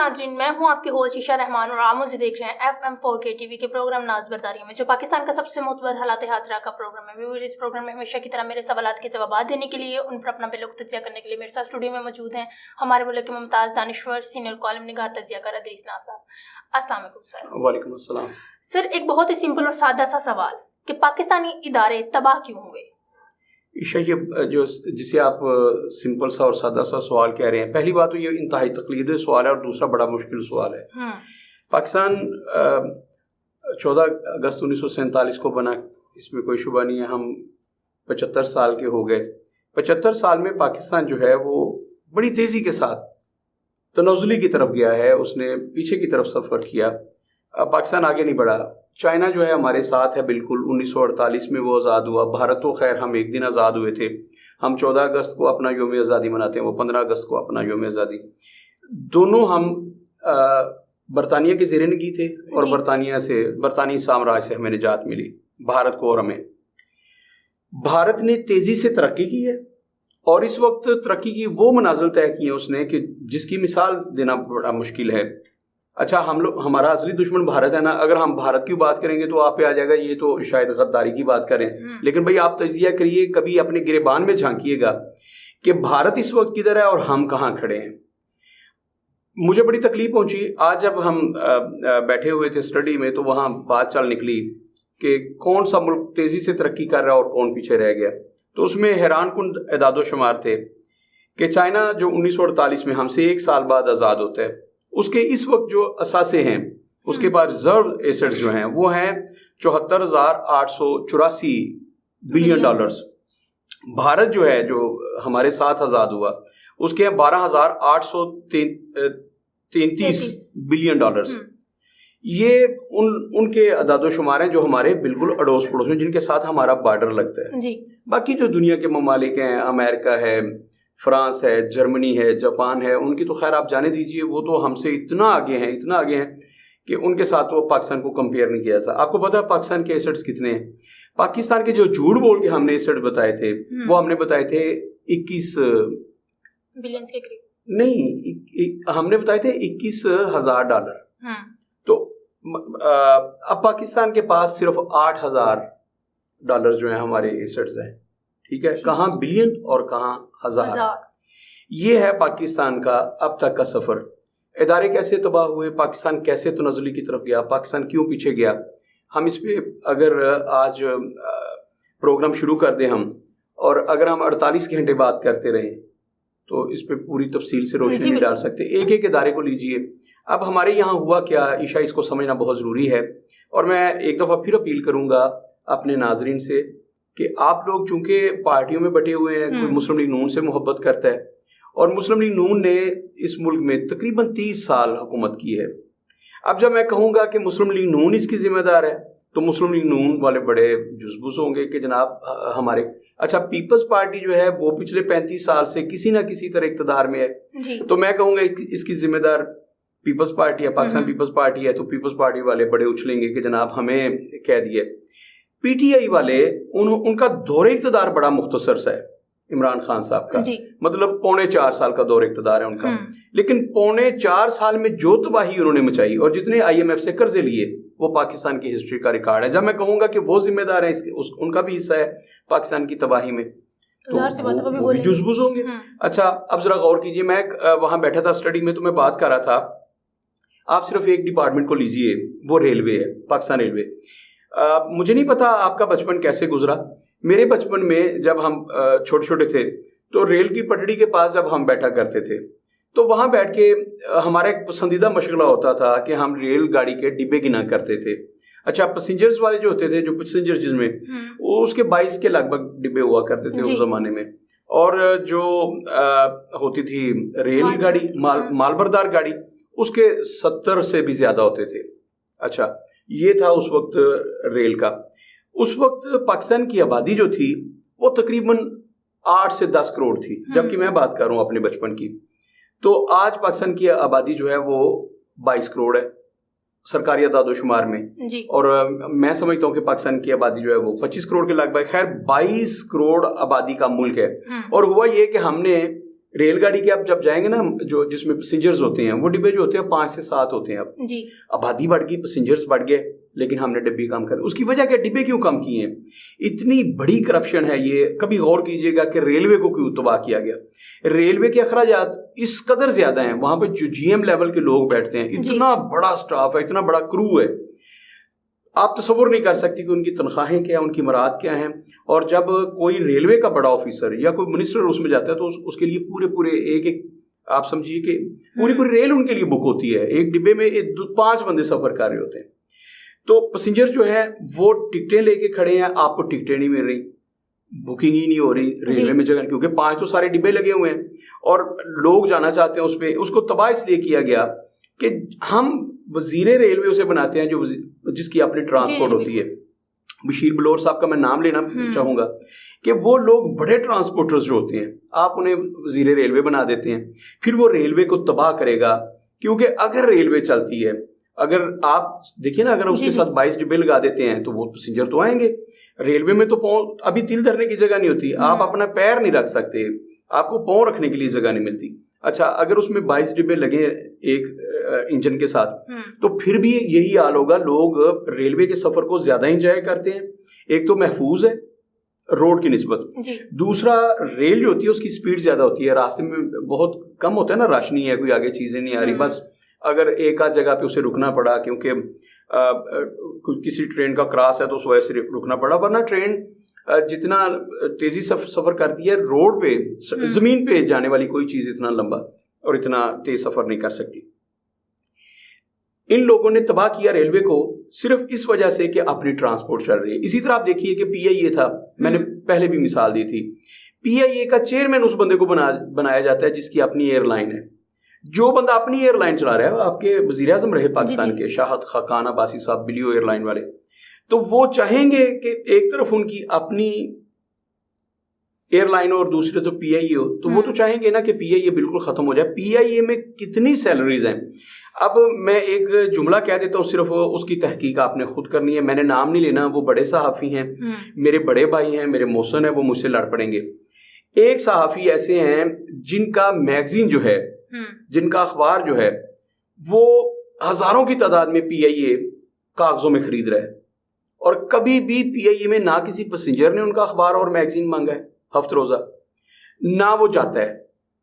ناظرین، میں ہوں آپ کے ہوسٹ عشاء رحمان اور آپ مجھے دیکھ رہے ہیں FM4K TV کے پروگرام ناز برداری میں، جو پاکستان کا سب سے معتبر حالات حاضرہ کا پروگرام ہے۔ ویور اس پروگرام میں ہمیشہ کی طرح میرے سوالات کے جوابات دینے کے لیے، ان پر اپنا بلوک تجزیہ کرنے کے لیے میرے ساتھ اسٹوڈیو میں موجود ہیں ہمارے ملک کے ممتاز دانشور سینئر کالم نگار تجزیہ کار ادریس ناز صاحب۔ السلام علیکم سر۔ وعلیکم السلام۔ سر، ایک بہت ہی سمپل اور سادہ سا سوال کہ پاکستانی ادارے تباہ کیوں ہوئے؟ عشاء، یہ جو جسے آپ سمپل سا اور سادہ سا سوال کہہ رہے ہیں، پہلی بات تو یہ انتہائی تقلیدی سوال ہے اور دوسرا بڑا مشکل سوال ہے۔ پاکستان 14 اگست 1947 کو بنا، اس میں کوئی شبہ نہیں ہے۔ ہم 75 سال کے ہو گئے۔ 75 سال میں پاکستان جو ہے وہ بڑی تیزی کے ساتھ تنزلی کی طرف گیا ہے، اس نے پیچھے کی طرف سفر کیا، پاکستان آگے نہیں بڑھا۔ چائنا جو ہے ہمارے ساتھ ہے بالکل، 1948 میں وہ آزاد ہوا۔ بھارت تو خیر ہم ایک دن آزاد ہوئے تھے، ہم 14 اگست کو اپنا یوم آزادی مناتے ہیں، وہ 15 اگست کو اپنا یوم آزادی۔ دونوں ہم برطانیہ کے زیر نگی تھے اور برطانوی سامراج سے ہمیں نجات ملی، بھارت کو اور ہمیں۔ بھارت نے تیزی سے ترقی کی ہے اور اس وقت ترقی کی وہ منازل طے کی ہیں اس نے کہ جس کی مثال دینا بڑا مشکل ہے۔ اچھا، ہمارا اصلی دشمن بھارت ہے نا، اگر ہم بھارت کی بات کریں گے تو آپ پہ آ جائے گا یہ تو شاید غداری کی بات کریں، لیکن بھائی آپ تجزیہ کریے، کبھی اپنے گریبان میں جھانکیے گا کہ بھارت اس وقت کدھر ہے اور ہم کہاں کھڑے ہیں۔ مجھے بڑی تکلیف پہنچی آج جب ہم بیٹھے ہوئے تھے اسٹڈی میں، تو وہاں بات چل نکلی کہ کون سا ملک تیزی سے ترقی کر رہا ہے اور کون پیچھے رہ گیا۔ تو اس میں حیران کن اعداد و شمار تھے کہ چائنا جو 1948 میں ہم سے ایک سال بعد آزاد ہوتا ہے، اس کے اس وقت جو اثاثے ہیں، اس کے بعد ریزرو ایسٹس جو ہیں وہ ہیں 74,884 بلین ڈالرز۔ بھارت جو ہے جو ہمارے ساتھ آزاد ہوا، اس کے 12,833 بلین ڈالرز۔ یہ ان کے اعداد و شمار ہیں جو ہمارے بالکل اڑوس پڑوس میں، جن کے ساتھ ہمارا بارڈر لگتا ہے۔ باقی جو دنیا کے ممالک ہیں، امریکہ ہے، فرانس ہے، جرمنی ہے، جاپان ہے، ان کی تو خیر آپ جانے دیجئے، وہ تو ہم سے اتنا آگے ہیں کہ ان کے ساتھ وہ پاکستان کو کمپیئر نہیں کیا جا۔ آپ کو پتا ہے پاکستان کے ایسٹس کتنے ہیں؟ پاکستان کے جو جھوٹ بول کے ہم نے ایسٹ بتائے تھے، وہ ہم نے بتائے تھے 21 بلین کے قریب، نہیں، ہم نے بتائے تھے 21,000 ڈالر۔ تو اب پاکستان کے پاس صرف 8,000 ڈالر جو ہیں ہمارے ایسٹس ہیں، ٹھیک ہے؟ کہاں بلین اور کہاں ہزار۔ یہ ہے پاکستان کا اب تک کا سفر۔ ادارے کیسے تباہ ہوئے، پاکستان کیسے تنزلی کی طرف گیا، پاکستان کیوں پیچھے گیا، ہم اس پہ اگر آج پروگرام شروع کر دیں ہم، اور اگر ہم 48 گھنٹے بات کرتے رہیں تو اس پہ پوری تفصیل سے روشنی نہیں ڈال سکتے۔ ایک ایک ادارے کو لیجئے۔ اب ہمارے یہاں ہوا کیا عشاء، اس کو سمجھنا بہت ضروری ہے، اور میں ایک دفعہ پھر اپیل کروں گا اپنے ناظرین سے کہ آپ لوگ چونکہ پارٹیوں میں بٹے ہوئے ہیں، کوئی مسلم لیگ نون سے محبت کرتا ہے، اور مسلم لیگ نون نے اس ملک میں تقریباً 30 سال حکومت کی ہے۔ اب جب میں کہوں گا کہ مسلم لیگ نون اس کی ذمہ دار ہے، تو مسلم لیگ نون والے بڑے جزبوز ہوں گے کہ جناب ہمارے، اچھا پیپلز پارٹی جو ہے وہ پچھلے 35 سال سے کسی نہ کسی طرح اقتدار میں ہے، تو میں کہوں گا اس کی ذمہ دار پیپلز پارٹی ہے، پاکستان پیپلز پارٹی ہے، تو پیپلز پارٹی والے بڑے اچھلیں گے کہ جناب ہمیں کہہ دیے۔ پی ٹی آئی والے ان کا دور اقتدار بڑا مختصر سا ہے، عمران خان صاحب کا، مطلب 4.25 سال کا دور اقتدار ہے ان کا، لیکن 4.25 سال میں جو تباہی انہوں نے مچائی اور جتنے IMF سے قرضے لیے، وہ پاکستان کی ہسٹری کا ریکارڈ ہے۔ جب میں کہوں گا کہ وہ ذمہ دار ہیں، ان کا بھی حصہ ہے پاکستان کی تباہی میں، تو وہ بھی جزبوز ہوں گے۔ اچھا، اب ذرا غور کیجئے، میں وہاں بیٹھا تھا اسٹڈی میں، تو میں بات کر رہا تھا، آپ صرف ایک ڈپارٹمنٹ کو لیجئے، وہ ریلوے ہے، پاکستان ریلوے۔ مجھے نہیں پتا آپ کا بچپن کیسے گزرا، میرے بچپن میں جب ہم چھوٹے چھوٹے تھے تو ریل کی پٹڑی کے پاس جب ہم بیٹھا کرتے تھے تو وہاں بیٹھ کے ہمارا ایک پسندیدہ مشغلہ ہوتا تھا کہ ہم ریل گاڑی کے ڈبے گنا کرتے تھے۔ اچھا، پیسنجرز والے جو ہوتے تھے، جو پیسنجر جس میں وہ اس کے 22 کے لگ بھگ ڈبے ہوا کرتے تھے اس زمانے میں، اور جو ہوتی تھی ریل گاڑی، مال بردار گاڑی، اس کے 70 سے بھی زیادہ ہوتے تھے۔ اچھا، یہ تھا اس وقت ریل کا۔ اس وقت پاکستان کی آبادی جو تھی وہ تقریباً 8 سے 10 کروڑ تھی، جبکہ میں بات کر رہا ہوں اپنے بچپن کی۔ تو آج پاکستان کی آبادی جو ہے وہ 22 کروڑ ہے سرکاری اعداد و شمار میں، اور میں سمجھتا ہوں کہ پاکستان کی آبادی جو ہے وہ 25 کروڑ کے لگ بھگ، خیر 22 کروڑ آبادی کا ملک ہے۔ اور ہوا یہ کہ ہم نے ریل گاڑی کے آپ جب جائیں گے نا جو جس میں پیسنجرز ہوتے ہیں وہ ڈبے جو ہوتے ہیں 5 سے 7 ہوتے ہیں. اب جی آبادی بڑھ گئی, پیسنجرز بڑھ گئے, لیکن ہم نے ڈبے کم کر. اس کی وجہ کیا, ڈبے کیوں کم کیے ہیں؟ اتنی بڑی کرپشن ہے یہ. کبھی غور کیجئے گا کہ ریلوے کو کیوں تباہ کیا گیا. ریلوے کے اخراجات اس قدر زیادہ ہیں, وہاں پہ جو جی ایم لیول کے لوگ بیٹھتے ہیں, اتنا بڑا سٹاف ہے, اتنا بڑا کرو ہے, آپ تصور نہیں کر سکتی کہ ان کی تنخواہیں کیا ہیں, ان کی مراد کیا ہیں. اور جب کوئی ریلوے کا بڑا آفیسر یا کوئی منسٹر اس میں جاتا ہے تو اس کے لیے پورے ایک آپ سمجھیے کہ پوری ریل ان کے لیے بک ہوتی ہے. ایک ڈبے میں 5 بندے سفر کر رہے ہوتے ہیں. تو پیسنجر جو ہے وہ ٹکٹیں لے کے کھڑے ہیں, آپ کو ٹکٹیں نہیں مل رہی, بکنگ ہی نہیں ہو رہی ریلوے میں جگہ, کیونکہ 5 تو سارے ڈبے لگے ہوئے ہیں اور لوگ جانا چاہتے ہیں اس پہ. اس کو تباہ اس لیے کیا گیا کہ ہم وزیر ریلوے اسے بناتے ہیں جو جس کی اپنی ٹرانسپورٹ ہوتی ہے. بشیر بلور صاحب کا میں نام لینا چاہوں گا کہ وہ لوگ بڑے ٹرانسپورٹرز جو ہوتے ہیں, آپ انہیں وزیر ریلوے بنا دیتے ہیں, پھر وہ ریلوے کو تباہ کرے گا. کیونکہ اگر ریلوے چلتی ہے, اگر آپ دیکھیں نا, اگر اس کے ساتھ 22 ڈبے لگا دیتے ہیں تو وہ پیسنجر تو آئیں گے. ریلوے میں تو پاؤں ابھی تل دھرنے کی جگہ نہیں ہوتی, آپ اپنا پیر نہیں رکھ سکتے, آپ کو پاؤں رکھنے کے لیے جگہ نہیں ملتی. اچھا اگر اس میں 22 ڈبے لگے ایک انجن کے ساتھ تو پھر بھی یہی حال ہوگا. لوگ ریلوے کے سفر کو زیادہ انجوائے کرتے ہیں. ایک تو محفوظ ہے روڈ کی نسبت, دوسرا ریل جو ہوتی ہے اس کی سپیڈ زیادہ ہوتی ہے, راستے میں بہت کم ہوتا ہے نا, رش نہیں ہے, کوئی آگے چیزیں نہیں آ رہی, بس اگر ایک آدھ جگہ پہ اسے رکنا پڑا کیونکہ کسی ٹرین کا کراس ہے تو اس وجہ سے رکنا پڑا, ورنہ ٹرین جتنا تیزی سے سفر کرتی ہے روڈ پہ, زمین پہ جانے والی کوئی چیز اتنا لمبا اور اتنا تیز سفر نہیں کر سکتی. ان لوگوں نے تباہ کیا ریلوے کو صرف اس وجہ سے کہ اپنی ٹرانسپورٹ چل رہی ہے. اسی طرح آپ دیکھیے کہ پی آئی اے تھا, میں نے پہلے بھی مثال دی تھی. پی آئی اے کا چیئرمین اس بندے کو بنایا جاتا ہے جس کی اپنی ایئر لائن ہے. جو بندہ اپنی ایئر لائن چلا رہا ہے, آپ کے وزیر اعظم رہے پاکستان کے شاہد خاقان عباسی صاحب, بلیو ایئر لائن والے, تو وہ چاہیں گے کہ ایک طرف ان کی اپنی ایئر لائن اور دوسرے تو پی آئی اے ہو, تو وہ تو چاہیں گے نا کہ پی آئی اے بالکل ختم ہو جائے. پی آئی اے میں کتنی سیلریز ہیں. اب میں ایک جملہ کہہ دیتا ہوں, صرف اس کی تحقیق آپ نے خود کرنی ہے, میں نے نام نہیں لینا, وہ بڑے صحافی ہیں, میرے بڑے بھائی ہیں, میرے محسن ہیں, وہ مجھ سے لڑ پڑیں گے. ایک صحافی ایسے ہیں جن کا میگزین جو ہے, جن کا اخبار جو ہے, وہ ہزاروں کی تعداد میں پی آئی اے کاغذوں میں خرید رہا ہے, اور کبھی بھی پی آئی اے میں نہ کسی پیسنجر نے ان کا اخبار اور میگزین مانگا ہے ہفت روزہ, نہ وہ جاتا ہے.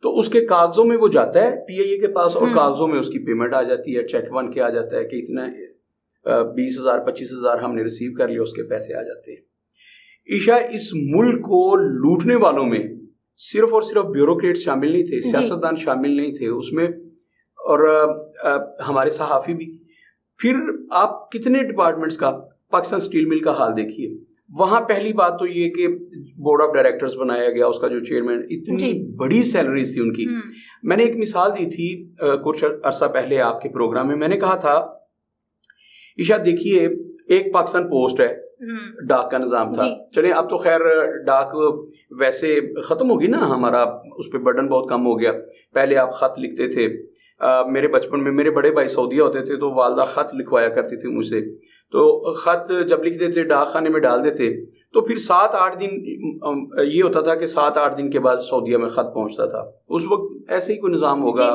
تو اس کے کاغذوں میں وہ جاتا ہے پی آئی اے کے پاس, اور کاغذوں میں اس کی پیمنٹ آ جاتی ہے, چیک بن کے آ جاتا ہے کہ اتنا 20,000 25,000 ہم نے ریسیو کر لیا, اس کے پیسے آ جاتے ہیں. عشاء اس ملک کو لوٹنے والوں میں صرف اور صرف بیوروکریٹ شامل نہیں تھے, سیاستدان شامل نہیں تھے اس میں, اور ہمارے صحافی بھی. پھر آپ کتنے ڈپارٹمنٹس کا, پاکستان سٹیل مل کا حال دیکھیے, وہاں پہلی بات تو یہ کہ بورڈ آف ڈائریکٹرز بنایا گیا, اس کا جو چیئرمین, اتنی بڑی سیلریز تھی ان کی. میں نے ایک مثال دی تھی کچھ عرصہ پہلے آپ کے پروگرام میں, میں نے کہا تھا عشاء دیکھیے ایک پاکستان پوسٹ ہے, ڈاک کا نظام تھا, چلیں اب تو خیر ڈاک ویسے ختم ہوگی نا, ہمارا اس پہ برڈن بہت کم ہو گیا. پہلے آپ خط لکھتے تھے, میرے بچپن میں میرے بڑے بھائی سعودیہ ہوتے تھے تو والدہ خط لکھوایا کرتی تھی مجھ سے, تو خط جب لکھ دیتے ڈاک خانے میں ڈال دیتے تو پھر 7-8 دن یہ ہوتا تھا کہ 7-8 دن کے بعد سعودیہ میں خط پہنچتا تھا. اس وقت ایسے ہی کوئی نظام ہوگا.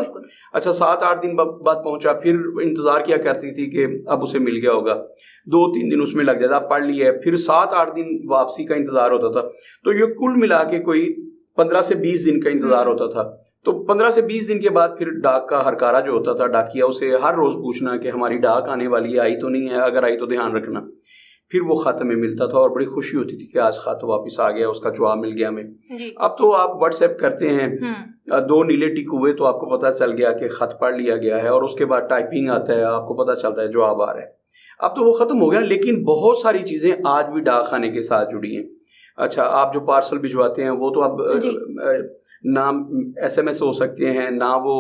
اچھا 7-8 دن بعد پہنچا, پھر انتظار کیا کرتی تھی کہ اب اسے مل گیا ہوگا, 2-3 دن اس میں لگ جاتا, پڑھ لیا ہے, پھر 7-8 دن واپسی کا انتظار ہوتا تھا. تو یہ کل ملا کے کوئی 15 سے 20 دن کا انتظار ہوتا تھا. تو 15 سے 20 دن کے بعد پھر ڈاک کا ہرکارا جو ہوتا تھا, ڈاکیا, اسے ہر روز پوچھنا کہ ہماری ڈاک آنے والی ہے, آئی تو نہیں ہے, اگر آئی تو دھیان رکھنا. پھر وہ خط میں ملتا تھا اور بڑی خوشی ہوتی تھی کہ آج خط واپس آ گیا, اس کا جواب مل گیا ہمیں. اب تو آپ واٹس ایپ کرتے ہیں, 2 نیلے ٹک ہوئے تو آپ کو پتہ چل گیا کہ خط پڑھ لیا گیا ہے, اور اس کے بعد ٹائپنگ آتا ہے, آپ کو پتہ چلتا ہے جواب آ رہا ہے. اب تو وہ ختم ہو گیا, لیکن بہت ساری چیزیں آج بھی ڈاک خانے کے ساتھ جڑی ہیں. اچھا آپ جو پارسل بھجواتے ہیں وہ تو اب نہ ایس ایم ایس ہو سکتے ہیں, نہ وہ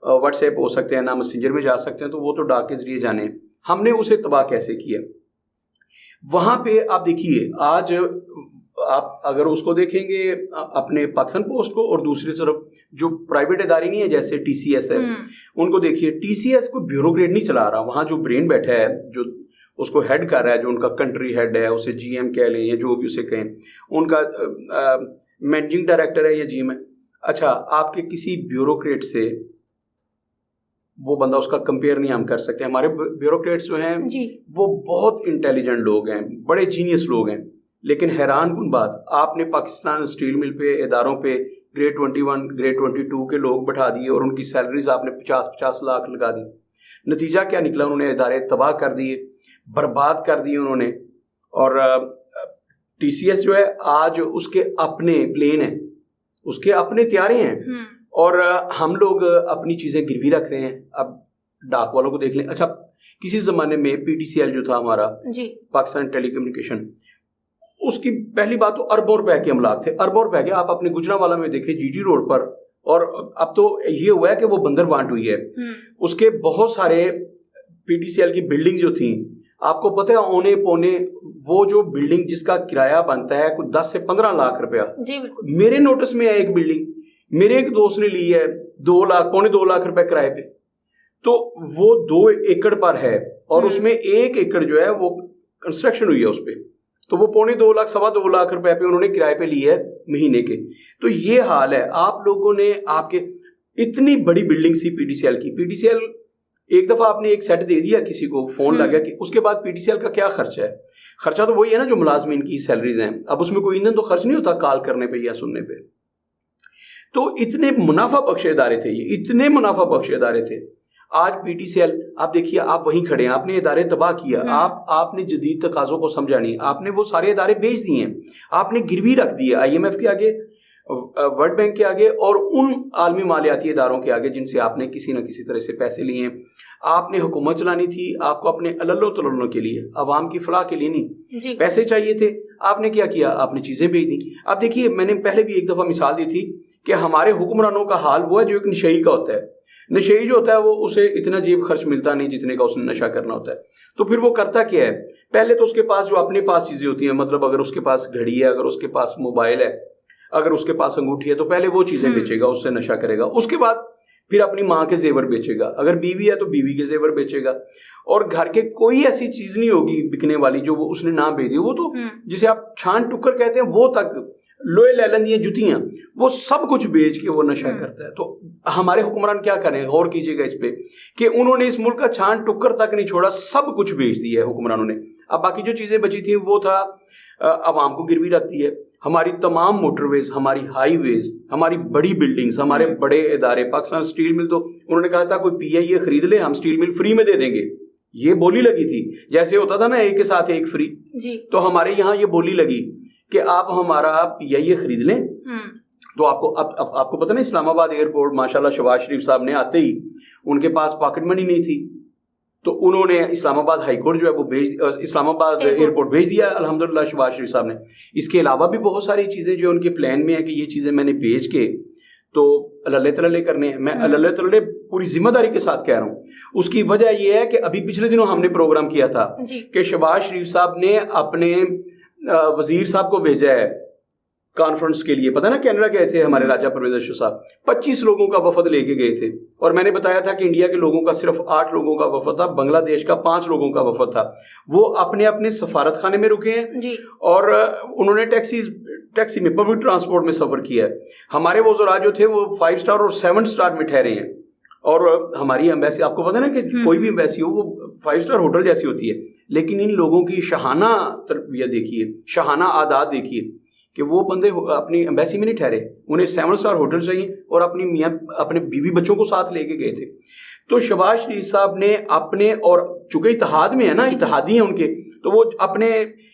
واٹس ایپ ہو سکتے ہیں, نہ میسنجر میں جا سکتے ہیں, تو وہ تو ڈاک کے ذریعے جانے. ہم نے اسے تباہ کیسے کیا؟ وہاں پہ آپ دیکھیے, آج آپ اگر اس کو دیکھیں گے اپنے پاکستان پوسٹ کو, اور دوسری طرف جو پرائیویٹ ادارے نہیں ہے جیسے ٹی سی ایس ہے, ان کو دیکھیے, ٹی سی ایس کو بیوروکریٹ نہیں چلا رہا, وہاں جو برین بیٹھا ہے, جو اس کو ہیڈ کر رہا ہے, جو ان کا کنٹری ہیڈ ہے, اسے جی ایم کہہ لیں یا جو بھی اسے کہیں, ان کا مینیجنگ ڈائریکٹر ہے یا جی ایم ہے, اچھا آپ کے کسی بیوروکریٹ سے وہ بندہ اس کا کمپیئر نہیں ہم کر سکتے. ہمارے بیوروکریٹس جو ہیں وہ بہت انٹیلیجنٹ لوگ ہیں, بڑے جینیس لوگ ہیں, لیکن حیران کن بات, آپ نے پاکستان اسٹیل مل پہ اداروں پہ گریڈ 21 گریڈ 22 کے لوگ بٹھا دیے اور ان کی سیلریز آپ نے 50 لاکھ لگا دی. نتیجہ کیا نکلا؟ انہوں نے ادارے تباہ کر دیے, برباد کر دیے انہوں نے. اور ٹی سی ایس جو ہے آج اس کے اپنے پلین ہیں, اس کے اپنے طیارے ہیں, اور ہم لوگ اپنی چیزیں گروی رکھ رہے ہیں. اب ڈاک والوں کو دیکھ لیں. اچھا کسی زمانے میں پی ٹی سی ایل جو تھا ہمارا پاکستان ٹیلی کمیونیکیشن, اس کی پہلی بات تو اربوں روپے کے املاک تھے, اربوں روپے کے. آپ اپنے گجرانوالہ میں دیکھیں جی ٹی روڈ پر, اور اب تو یہ ہوا ہے کہ وہ بندر بانٹ ہوئی ہے. اس کے بہت سارے پی ٹی سی ایل کی بلڈنگ جو تھیں, آپ کو پتہ ہے اونے پونے وہ جو بلڈنگ جس کا کرایہ بنتا ہے کوئی 10 سے 15 لاکھ روپیہ, میرے نوٹس میں ہے ایک بلڈنگ, میرے ایک دوست نے لی ہے 2 لاکھ پونے 2 لاکھ روپے کرائے پہ. تو وہ 2 ایکڑ پر ہے اور اس میں 1 ایکڑ جو ہے وہ کنسٹرکشن ہوئی ہے اس پہ, تو وہ پونے 2 لاکھ 2.25 لاکھ روپے پہ انہوں نے کرائے پہ لی ہے مہینے کے. تو یہ حال ہے. آپ لوگوں نے آپ کے اتنی بڑی بلڈنگ تھی پی ٹی سی ایل کی, پی ٹی سی ایل ایک دفعہ آپ نے ایک سیٹ دے دیا کسی کو, فون لگ گیا کہ اس کے بعد پی ٹی سی ایل کا کیا خرچہ ہے؟ خرچہ تو وہی ہے نا جو ملازمین کی سیلریز ہیں. اب اس میں کوئی ایندھن تو خرچ نہیں ہوتا کال کرنے پہ یا سننے پہ. تو اتنے منافع بخش ادارے تھے یہ, اتنے منافع بخش ادارے تھے. آج پی ٹی سی ایل آپ دیکھیے, آپ وہیں کھڑے ہیں, آپ نے ادارے تباہ کیا, آپ نے جدید تقاضوں کو سمجھا نہیں, آپ نے وہ سارے ادارے بیچ دیے ہیں, آپ نے گروی رکھ دی ہے آئی ایم ایف کے آگے, ورلڈ بینک کے آگے, اور ان عالمی مالیاتی اداروں کے آگے جن سے آپ نے کسی نہ کسی طرح سے پیسے لیے ہیں. آپ نے حکومت چلانی تھی, آپ کو اپنے اللو تللوں کے لیے, عوام کی فلاح کے لیے نہیں, پیسے چاہیے تھے. آپ نے کیا کیا؟ آپ نے چیزیں بیچ دی. اب دیکھیے میں نے پہلے بھی ایک دفعہ مثال دی تھی کہ ہمارے حکمرانوں کا حال وہ ہے جو ایک نشئی کا ہوتا ہے. نشئی جو ہوتا ہے وہ اسے اتنا جیب خرچ ملتا نہیں جتنے کا اس نے نشہ کرنا ہوتا ہے. تو پھر وہ کرتا کیا ہے؟ پہلے تو اس کے پاس جو اپنے پاس چیزیں ہوتی ہیں, مطلب اگر اس کے پاس گھڑی ہے, اگر اس کے پاس موبائل ہے, اگر اس کے پاس انگوٹھی ہے, تو پہلے وہ چیزیں بیچے گا, اس سے نشہ کرے گا. اس کے بعد پھر اپنی ماں کے زیور بیچے گا, اگر بیوی ہے تو بیوی کے زیور بیچے گا, اور گھر کے کوئی ایسی چیز نہیں ہوگی بکنے والی جو وہ اس نے نہ بیچ دی. وہ تو جسے آپ چھان ٹکر کہتے ہیں وہ تک, لوہے لیلن یہ جتیاں, وہ سب کچھ بیچ کے وہ نشہ کرتا ہے. تو ہمارے حکمران کیا کریں؟ غور کیجئے گا اس پہ کہ انہوں نے اس ملک کا چھان ٹکر تک نہیں چھوڑا, سب کچھ بیچ دیا ہے حکمرانوں نے. اب باقی جو چیزیں بچی تھیں وہ تھا عوام کو گروی رکھتی ہے. ہماری تمام موٹر ویز, ہماری ہائی ویز, ہماری بڑی بلڈنگز, ہمارے بڑے ادارے, پاکستان اسٹیل مل, تو انہوں نے کہا تھا کوئی پی آئی اے خرید لے, ہم اسٹیل مل فری میں دے دیں گے. یہ بولی لگی تھی, جیسے ہوتا تھا نا ایک کے ساتھ ایک فری. تو ہمارے یہاں یہ بولی لگی کہ آپ ہمارا پی آئی اے خرید لیں. تو آپ کو پتہ نا اسلام آباد ایئرپورٹ ماشاءاللہ شہباز شریف صاحب نے آتے ہی ان کے پاس پاکٹ منی نہیں تھی, تو انہوں نے اسلام آباد ہائی کورٹ جو ہے وہ اسلام آباد ایئرپورٹ بھیج دیا الحمدللہ شہباز شریف صاحب نے. اس کے علاوہ بھی بہت ساری چیزیں جو ان کے پلان میں ہے کہ یہ چیزیں میں نے بیچ کے تو اللہ تللے کرنے ہیں. میں اللہ تللے پوری ذمہ داری کے ساتھ کہہ رہا ہوں. اس کی وجہ یہ ہے کہ ابھی پچھلے دنوں ہم نے پروگرام کیا تھا کہ شہباز شریف صاحب نے اپنے وزیر صاحب کو بھیجا ہے کانفرنس کے لیے. پتہ نا کینیڈا گئے تھے ہمارے راجہ پرویز اشرف صاحب, 25 لوگوں کا وفد لے کے گئے تھے, اور میں نے بتایا تھا کہ انڈیا کے لوگوں کا صرف 8 لوگوں کا وفد تھا, بنگلہ دیش کا 5 لوگوں کا وفد تھا. وہ اپنے اپنے سفارت خانے میں رکے ہیں اور انہوں نے ٹیکسی میں پبلک ٹرانسپورٹ میں سفر کیا ہے. ہمارے وزراء جو تھے وہ 5 اسٹار اور 7 اسٹار میں ٹھہرے ہیں, اور ہماری ایمبیسی, آپ کو پتہ نا کہ کوئی بھی ایمبیسی ہو وہ 5 اسٹار ہوٹل جیسی ہوتی ہے, لیکن ان لوگوں کی شاہانہ تربیت دیکھیے, شاہانہ عادات دیکھیے کہ وہ بندے اپنی ایمبیسی میں نہیں ٹھہرے, انہیں 7 اسٹار ہوٹل چاہیے اور اپنی میاں اپنے بیوی بچوں کو ساتھ لے کے گئے تھے. تو شہباز شریف صاحب نے اپنے, اور چونکہ اتحاد میں ہے نا, اتحادی ہیں ان کے, تو وہ اپنے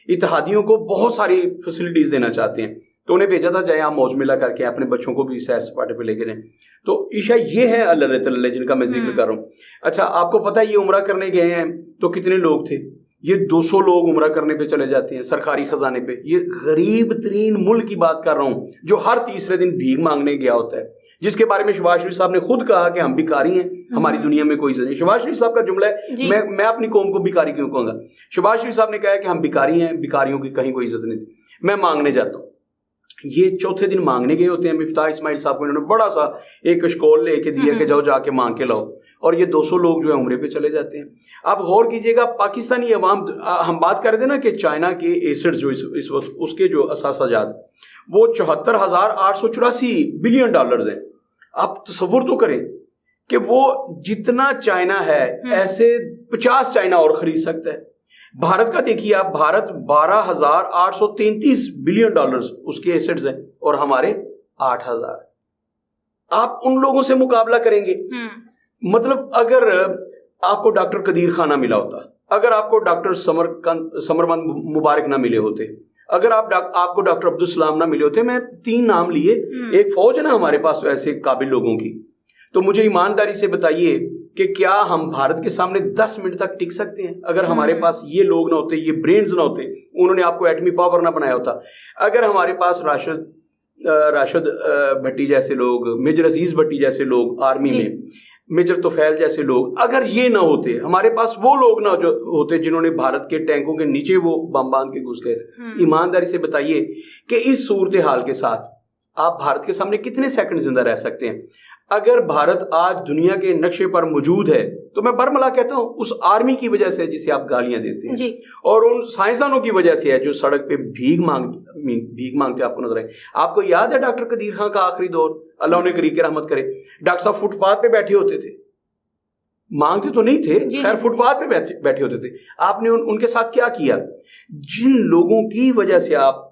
اتحادیوں کو بہت ساری فیسلٹیز دینا چاہتے ہیں, تو انہیں بھیجا تھا جائے آپ موج میلہ کر کے اپنے بچوں کو بھی سیر سپاٹے پہ لے کے جائیں. تو عشاء یہ ہے اللہ تعالی جن کا میں ذکر کر رہا ہوں. اچھا آپ کو پتہ ہے یہ عمرہ کرنے گئے ہیں تو کتنے لوگ تھے؟ یہ 200 لوگ عمرہ کرنے پہ چلے جاتے ہیں سرکاری خزانے پہ. یہ غریب ترین ملک کی بات کر رہا ہوں جو ہر تیسرے دن بھیک مانگنے گیا ہوتا ہے, جس کے بارے میں شہباز شریف صاحب نے خود کہا کہ ہم بھکاری ہیں, ہماری دنیا میں کوئی عزت نہیں. شہباز شریف صاحب کا جملہ ہے, میں اپنی قوم کو بھکاری کیوں کہوں گا؟ شہباز شریف صاحب نے کہا ہے کہ ہم بھکاری ہیں, بھکاریوں کی کہیں کوئی عزت نہیں, میں مانگنے جاتا ہوں. یہ چوتھے دن مانگنے گئے ہوتے ہیں. مفتاح اسماعیل صاحب کو انہوں نے بڑا سا ایک اشکول لے کے دیا کہ جاؤ جا کے مانگ کے لاؤ. اور یہ 200 لوگ جو ہے عمرے پہ چلے جاتے ہیں. آپ غور کیجئے گا پاکستانی عوام, ہم بات کر رہے تھے نا کہ چائنا کے ایسڈ جو اس وقت اس کے جو اثاثہ جات وہ 74,884 بلین ڈالرز ہیں. آپ تصور تو کریں کہ وہ جتنا چائنا ہے ایسے 50 چائنا اور خرید سکتا ہے. بھارت کا دیکھیے آپ, بھارت 12,833 بلین ڈالرز اس کے ایسڈز ہیں اور ہمارے 8,000. آپ ان لوگوں سے مقابلہ کریں گے. مطلب اگر آپ کو ڈاکٹر قدیر خان نہ ملا ہوتا, اگر آپ کو ڈاکٹر سمربند مبارک نہ ملے ہوتے, اگر آپ کو ڈاکٹر عبدالسلام نہ ملے ہوتے, میں 3 نام لیے, ایک فوج ہے نا ہمارے پاس ایسے قابل لوگوں کی, تو مجھے ایمانداری سے بتائیے کہ کیا ہم بھارت کے سامنے 10 منٹ تک ٹک سکتے ہیں اگر ہمارے پاس یہ لوگ نہ ہوتے, یہ برینز نہ ہوتے, انہوں نے آپ کو ایٹمی پاور نہ بنایا ہوتا. اگر ہمارے پاس راشد بھٹی جیسے لوگ, میجر عزیز بھٹی جیسے لوگ آرمی میں, میجر توفیل جیسے لوگ, اگر یہ نہ ہوتے, ہمارے پاس وہ لوگ نہ ہوتے جنہوں نے بھارت کے ٹینکوں کے نیچے وہ بم باندھ کے گھس گئے, ایمانداری سے بتائیے کہ اس صورتحال کے ساتھ آپ بھارت کے سامنے کتنے سیکنڈ زندہ رہ سکتے ہیں؟ اگر بھارت آج دنیا کے نقشے پر موجود ہے تو میں برملا کہتا ہوں اس آرمی کی وجہ سے جسے آپ گالیاں دیتے ہیں, اور ان سائنسدانوں کی وجہ سے ہے جو سڑک پہ بھیک مانگتے آپ کو نظر آئے. آپ کو یاد ہے ڈاکٹر قدیر خان کا آخری دور, اللہ انہیں قریب کے رحمت کرے, ڈاکٹر صاحب فٹ پاتھ پہ بیٹھے ہوتے تھے, مانگتے تو نہیں تھے, خیر فٹ پاتھ پہ بیٹھے ہوتے تھے. آپ نے ان کے ساتھ کیا کیا؟ جن لوگوں کی وجہ سے آپ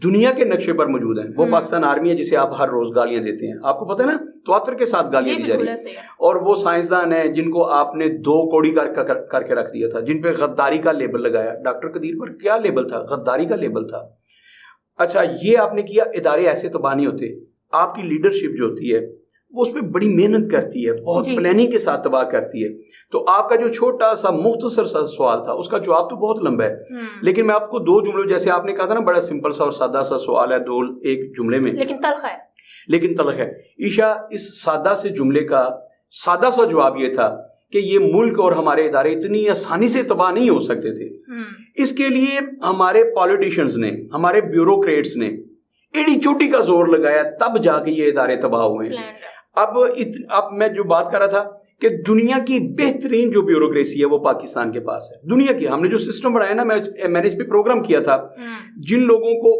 دنیا کے نقشے پر موجود ہیں وہ پاکستان آرمی ہے جسے آپ ہر روز گالیاں دیتے ہیں. آپ کو پتہ ہے نا تواتر کے ساتھ گالیاں دی جا رہی ہیں, اور وہ سائنسدان ہیں جن کو آپ نے 2 کوڑی کر کے رکھ دیا تھا, جن پہ غداری کا لیبل لگایا. ڈاکٹر قدیر پر کیا لیبل تھا؟ غداری کا لیبل تھا. اچھا یہ آپ نے کیا, ادارے ایسے تباہ نہیں ہوتے. آپ کی لیڈرشپ جو ہوتی ہے وہ اس پہ بڑی محنت کرتی ہے, بہت پلاننگ کے ساتھ تباہ کرتی ہے. تو آپ کا جو چھوٹا سا مختصر سا سوال تھا اس کا جواب تو بہت لمبا ہے, لیکن میں آپ کو 2 جملے, جیسے آپ نے کہا تھا نا بڑا سمپل سا اور سادہ سا سوال ہے, 2 ایک جملے میں, لیکن تلخ ہے. عشا, اس سادہ سے جملے کا سادہ سا جواب یہ تھا کہ یہ ملک اور ہمارے ادارے اتنی آسانی سے تباہ نہیں ہو سکتے تھے. اس کے لیے ہمارے پالیٹیشینز نے, ہمارے بیوروکریٹس نے ایڑی چوٹی کا زور لگایا, تب جا کے یہ ادارے تباہ ہوئے ہیں. اب میں جو بات کر رہا تھا کہ دنیا کی بہترین جو بیوروکریسی ہے وہ پاکستان کے پاس ہے. دنیا کی ہم نے جو سسٹم بنایا نا, میں نے اس پہ پروگرام کیا تھا, جن لوگوں کو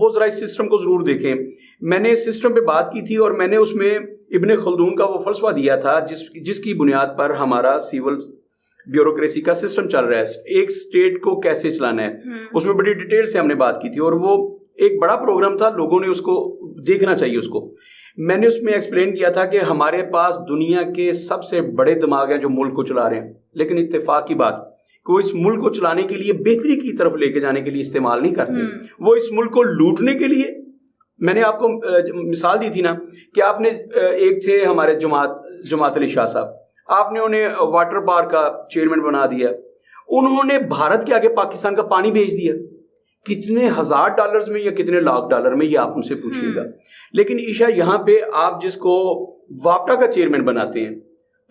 وہ ذرا اس سسٹم کو ضرور دیکھیں. میں نے اس سسٹم پہ بات کی تھی اور میں نے اس میں ابن خلدون کا وہ فلسفہ دیا تھا جس کی بنیاد پر ہمارا سیول بیوروکریسی کا سسٹم چل رہا ہے, ایک سٹیٹ کو کیسے چلانا ہے. اس میں بڑی ڈیٹیل سے ہم نے بات کی تھی اور وہ ایک بڑا پروگرام تھا, لوگوں نے اس کو دیکھنا چاہیے. اس کو میں نے اس میں ایکسپلین کیا تھا کہ ہمارے پاس دنیا کے سب سے بڑے دماغ ہیں جو ملک کو چلا رہے ہیں, لیکن اتفاق کی بات کہ وہ اس ملک کو چلانے کے لیے بہتری کی طرف لے کے جانے کے لیے استعمال نہیں کرتے, وہ اس ملک کو لوٹنے کے لیے. میں نے آپ کو مثال دی تھی نا کہ آپ نے ایک تھے ہمارے جماعت علی شاہ صاحب, آپ نے انہیں واٹر پارک کا چیئرمین بنا دیا, انہوں نے بھارت کے آگے پاکستان کا پانی بھیج دیا. کتنے $1,000 میں یا کتنے $1,00,000 میں, یہ آپ ان سے پوچھیے گا. لیکن عشا یہاں پہ آپ جس کو واپٹا کا چیئرمین بناتے ہیں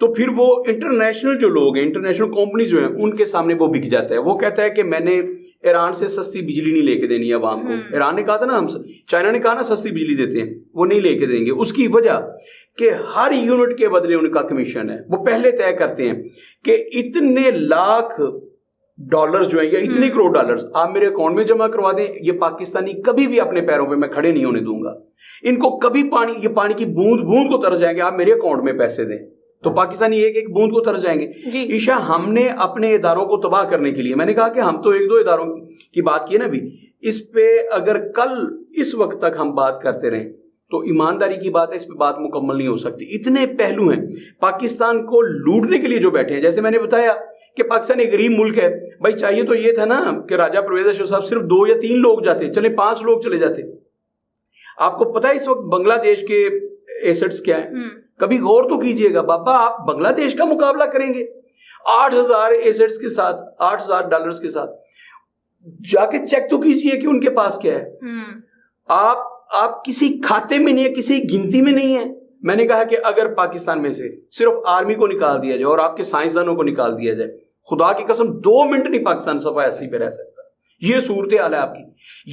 تو پھر وہ انٹرنیشنل جو لوگ ہیں, انٹرنیشنل کمپنیز جو ہیں, ان کے سامنے وہ بک جاتا ہے. وہ کہتا ہے کہ میں نے ایران سے سستی بجلی نہیں لے کے دینی ہے عوام کو. ایران نے کہا تھا نا, ہم چائنا نے کہا نا سستی بجلی دیتے ہیں, وہ نہیں لے کے دیں گے. اس کی وجہ کہ ہر یونٹ کے بدلے ان کا کمیشن ہے. وہ پہلے طے کرتے ہیں کہ اتنے لاکھ ڈالر جو ہیں یا اتنے کروڑ ڈالر آپ میرے اکاؤنٹ میں جمع کروا دیں, یہ پاکستانی کبھی بھی اپنے پیروں پہ میں کھڑے نہیں ہونے دوں گا. ان کو کبھی یہ پانی کی بوند بوند کو ترس جائیں گے, آپ میرے اکاؤنٹ میں پیسے دیں تو پاکستانی ایک بوند کو ترس جائیں گے. عشا, ہم نے اپنے اداروں کو تباہ کرنے کے لیے, میں نے کہا کہ ہم تو 1-2 اداروں کی بات کی نا بھی, اس پہ اگر کل اس وقت تک ہم بات کرتے رہیں تو ایمانداری کی بات ہے, اس پہ بات مکمل نہیں ہو سکتی. اتنے پہلو ہیں پاکستان کو لوٹنے کے لیے جو بیٹھے ہیں. جیسے میں نے بتایا کہ پاکستان ایک غریب ملک ہے, بھائی چاہیے تو یہ تھا نا کہ راجہ پرویز اشرف صاحب صرف 2 یا 3 لوگ جاتے, چلے 5 لوگ چلے جاتے. آپ کو پتا ہے اس وقت بنگلہ دیش کے ایسٹس کیا ہیں؟ کبھی غور تو کیجئے گا بابا, آپ بنگلہ دیش کا مقابلہ کریں گے 8,000 ایسٹس کے ساتھ, $8,000 کے ساتھ. جا کے چیک تو کیجئے کہ ان کے پاس کیا ہے. آپ کسی کھاتے میں نہیں ہے, کسی گنتی میں نہیں ہے. میں نے کہا کہ اگر پاکستان میں سے صرف آرمی کو نکال دیا جائے اور آپ کے سائنسدانوں کو نکال دیا جائے, خدا کی قسم 2 منٹ نہیں پاکستان صفحہ ایسی پہ رہ سکتا. یہ صورتحال ہے آپ کی.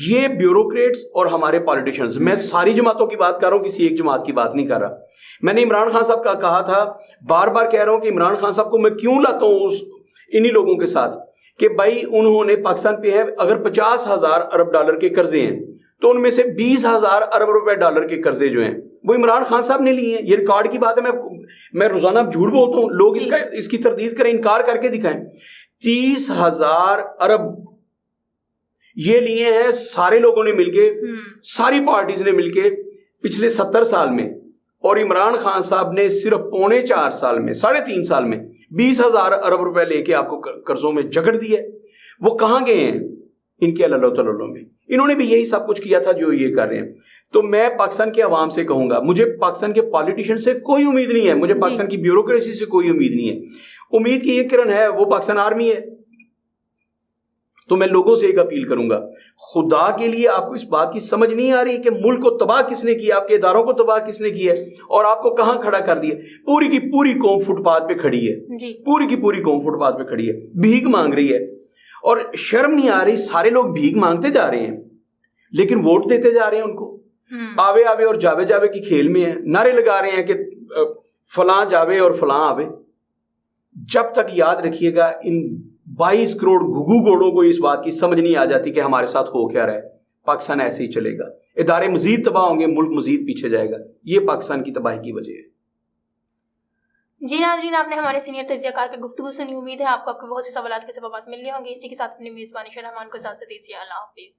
یہ بیوروکریٹس اور ہمارے پالیٹیشنز, میں ساری جماعتوں کی بات کر رہا ہوں, کسی ایک جماعت کی بات نہیں کر رہا. میں نے عمران خان صاحب کا کہا تھا, بار بار کہہ رہا ہوں کہ عمران خان صاحب کو میں کیوں لاتا ہوں انہی لوگوں کے ساتھ, کہ بھائی انہوں نے پاکستان پہ ہے اگر 50,000 ارب ڈالر کے قرضے ہیں تو ان میں سے 20,000 ارب روپے ڈالر کے قرضے جو ہیں وہ عمران خان صاحب نے لیے ہیں. یہ ریکارڈ کی بات ہے, میں روزانہ جھوٹ بولتا ہوں, لوگ اس کی تردید کریں, انکار کر کے دکھائیں. 30,000 ارب یہ لیے ہیں سارے لوگوں نے مل کے, ساری پارٹیز نے مل کے پچھلے 70 سال میں, اور عمران خان صاحب نے صرف 3.25 سال میں, 3.5 سال میں 20,000 ارب روپے لے کے آپ کو قرضوں میں جکڑ دیا. وہ کہاں گئے ہیں؟ ان کے اللہ تعالیٰ میں. انہوں نے بھی یہی سب کچھ کیا تھا جو یہ کر رہے ہیں. تو میں پاکستان کے عوام سے کہوں گا, مجھے پاکستان کے پالیٹیشین سے کوئی امید نہیں ہے, مجھے پاکستان کی بیوروکریسی سے کوئی امید نہیں ہے. امید کی ایک کرن ہے, وہ پاکستان آرمی ہے. تو میں لوگوں سے ایک اپیل کروں گا, خدا کے لیے آپ کو اس بات کی سمجھ نہیں آ رہی کہ ملک کو تباہ کس نے کیا, آپ کے اداروں کو تباہ کس نے کیا, اور آپ کو کہاں کھڑا کر دیا؟ پوری کی پوری قوم فٹ پاتھ پہ کھڑی ہے, پوری کی پوری قوم فٹ پاتھ پہ کھڑی ہے, بھیک مانگ رہی ہے. اور شرم نہیں آ رہی, سارے لوگ بھیک مانگتے جا رہے ہیں لیکن ووٹ دیتے جا رہے ہیں ان کو. آوے آوے اور جاوے جاوے کی کھیل میں ہیں, نعرے لگا رہے ہیں کہ فلاں جاوے اور فلاں آوے. جب تک یاد رکھیے گا ان 22 کروڑ گھگو گوڑوں کو اس بات کی سمجھ نہیں آ جاتی کہ ہمارے ساتھ ہو کیا رہا ہے, پاکستان ایسے ہی چلے گا, ادارے مزید تباہ ہوں گے, ملک مزید پیچھے جائے گا. یہ پاکستان کی تباہی کی وجہ ہے. جی ناظرین, آپ نے ہمارے سینئر تجزیہ کار کی گفتگو سنی. امید ہے آپ کو بہت سے سوالات کے جوابات مل رہے ہوں گے. اسی کے ساتھ اپنی میزبانی شاہ رحمان کو اجازت دیجیے. اللہ حافظ.